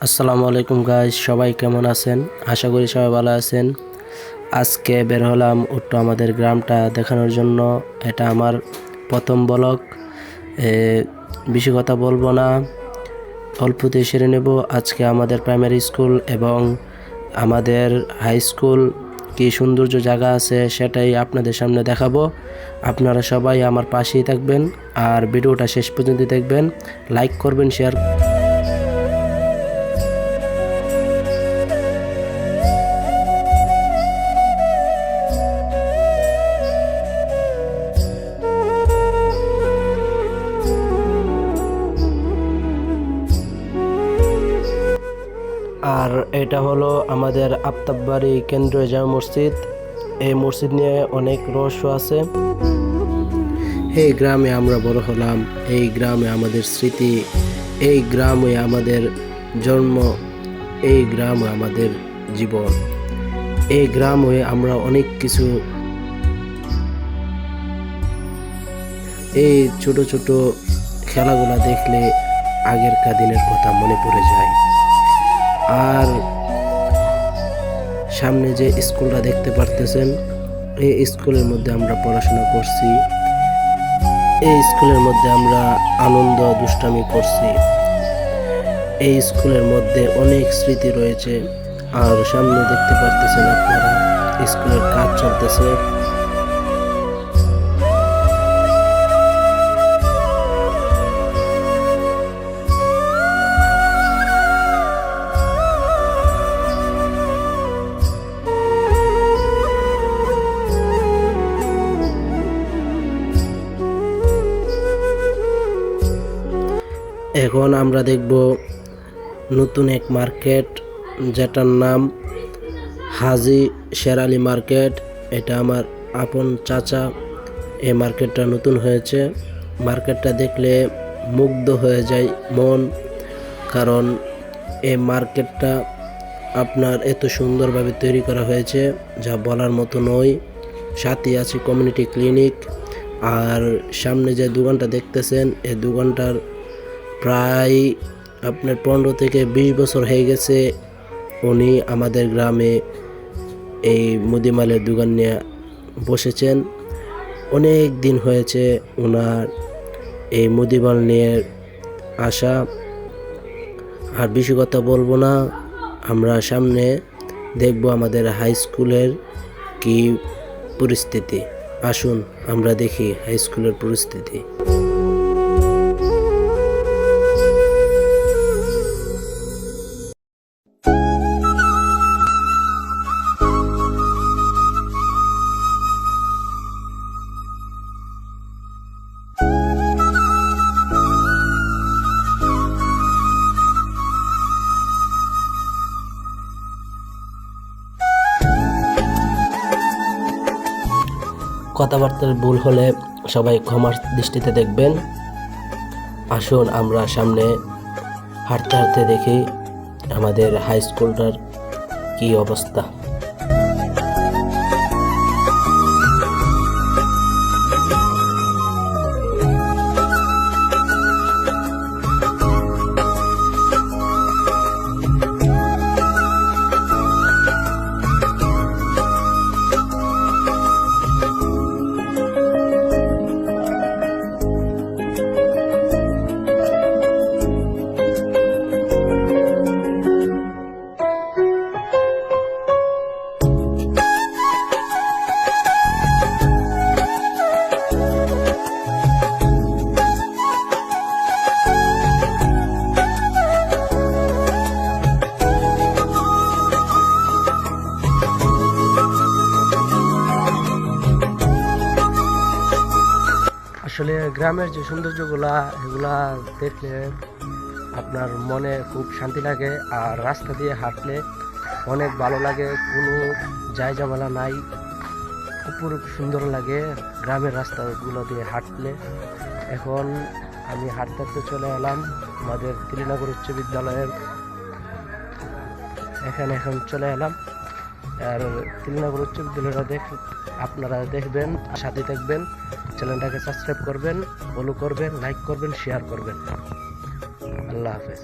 আসসালামু আলাইকুম গাইস, সবাই কেমন আছেন? আশা করি সবাই ভালো আছেন। আজকে বের হলাম একটু আমাদের গ্রামটা দেখানোর জন্য। এটা আমার প্রথম ব্লগ। বেশি কথা বলবো না, অল্পতে সেরে নেব। আজকে আমাদের প্রাইমারি স্কুল এবং আমাদের হাই স্কুল কি সৌন্দর্য জায়গা আছে সেটাই আপনাদের সামনে দেখাবো। আপনারা সবাই আমার পাশেই থাকবেন আর ভিডিওটা শেষ পর্যন্ত দেখবেন, লাইক করবেন, শেয়ার। আর এটা হলো আমাদের আফতাববাড়ি কেন্দ্রীয় জামে মসজিদ। এই মসজিদ নিয়ে অনেক রহস্য আছে। এই গ্রামে আমরা বড় হলাম, এই গ্রামে আমাদের স্মৃতি, এই গ্রামে আমাদের জন্ম, এই গ্রামে আমাদের জীবন, এই গ্রামে আমরা অনেক কিছু। এই ছোট ছোট খেলাগুলা দেখলে আগেরকার দিনের কথা মনে পড়ে যায়। আর সামনে যে স্কুলটা দেখতে পারতেছেন, এই স্কুলের মধ্যে আমরা পড়াশোনা করছি, এই স্কুলের মধ্যে আমরা আনন্দ দুষ্টামি করছি। এই স্কুলের মধ্যে অনেক স্মৃতি রয়েছে। আর সামনে দেখতে পারতেছেন আপনারা স্কুলের কাজ চলতেছে। এখন আমরা দেখব নতুন এক মার্কেট, যেটার নাম হাজি শের আলী মার্কেট। এটা আমার আপন চাচা। এই মার্কেটটা নতুন হয়েছে। মার্কেটটা দেখলে মুগ্ধ হয়ে যায় মন, কারণ এই মার্কেটটা আপনার এত সুন্দরভাবে তৈরি করা হয়েছে যা বলার মতো নয়। সাথে আছে কমিউনিটি ক্লিনিক। আর সামনে যে দোকানটা দেখতেছেন, এই দোকানটার প্রায় আপনার 15 থেকে 20 বছর হয়ে গেছে। উনি আমাদের গ্রামে এই মুদিমালের দোকান নিয়ে বসেছেন। অনেক দিন হয়েছে ওনার এই মুদিমাল নিয়ে আসা। আর বেশি কথা বলবো না, আমরা সামনে দেখব আমাদের হাই স্কুলের কি পরিস্থিতি। আসুন আমরা দেখি হাই স্কুলের পরিস্থিতি। কথাবার্তার ভুল হলে সবাই ক্ষমার দৃষ্টিতে দেখবেন। আসুন আমরা সামনে হাঁটতে হাঁটতে দেখি আমাদের হাই স্কুলটার কি অবস্থা। আসলে গ্রামের যে সৌন্দর্যগুলা, এগুলা দেখলে আপনার মনে খুব শান্তি লাগে। আর রাস্তা দিয়ে হাঁটলে অনেক ভালো লাগে, কোনো ঝামেলা নাই, খুব সুন্দর লাগে গ্রামের রাস্তাগুলো দিয়ে হাঁটলে। এখন আমি হাঁটতে হাঁটতে চলে এলাম আমাদের তিলিনগর উচ্চ বিদ্যালয়ের এখানে। এখন চলে এলাম। আর তিলিনগর উচ্চ বিদ্যালয়টা আপনারা দেখবেন, সাথে থাকবেন, চ্যানেলটাকে সাবস্ক্রাইব করবেন, ফলো করবেন, লাইক করবেন, শেয়ার করবেন। আল্লাহ হাফেজ।